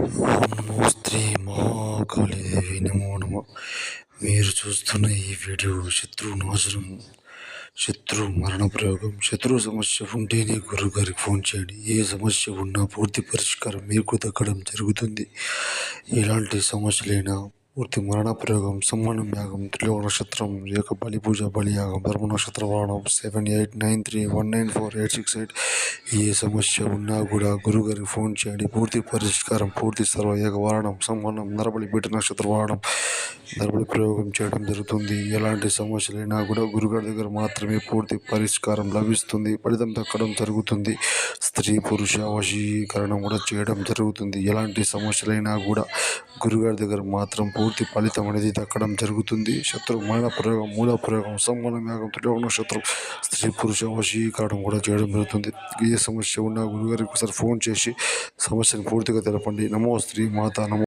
ఓం నమో శ్రీ మహాకాళీదేవి నమో నమ. మీరు చూస్తున్న ఈ వీడియో నాశనం, శత్రు మరణ ప్రయోగం. శత్రు సమస్య ఉంటేనే గురువు గారికి ఫోన్ చేయండి. ఏ సమస్య ఉన్నా పూర్తి పరిష్కారం మీకు దక్కడం జరుగుతుంది. ఎలాంటి సమస్యలైనా పూర్తి మరణ ప్రయోగం, సమ్మానం యాగం, త్రిలోక నక్షత్రం, యొక్క బలి పూజ, బలియాగం, ధర్మ నక్షత్ర వాహనం 7893194868. ఏ సమస్య ఉన్నా కూడా గురుగారికి ఫోన్ చేయండి. పూర్తి పరిష్కారం, పూర్తి సర్వ ఏక వారణం, సమ్మానం, నరబలి పీఠ నక్షత్ర వాహనం, నరబలి ప్రయోగం చేయడం జరుగుతుంది. ఎలాంటి సమస్యలైనా కూడా గురుగారి దగ్గర మాత్రమే పూర్తి పరిష్కారం లభిస్తుంది, ఫలితం దక్కడం జరుగుతుంది. స్త్రీ పురుష వశీకరణం కూడా చేయడం జరుగుతుంది. ఎలాంటి సమస్యలైనా కూడా గురుగారి దగ్గర మాత్రం పూర్తి ఫలితం అనేది దక్కడం జరుగుతుంది. శత్రు మరణ ప్రయోగం, మూల ప్రయోగం, సమ్మానం యాగం, త్రిలోక నక్షత్రం, స్త్రీ పురుష వశీకరణం కూడా చేయడం జరుగుతుంది. ఏ సమస్య ఉన్నా గురుగారికి ఒకసారి ఫోన్ చేసి సమస్యను పూర్తిగా తెలపండి. నమో శ్రీ మాత నమో.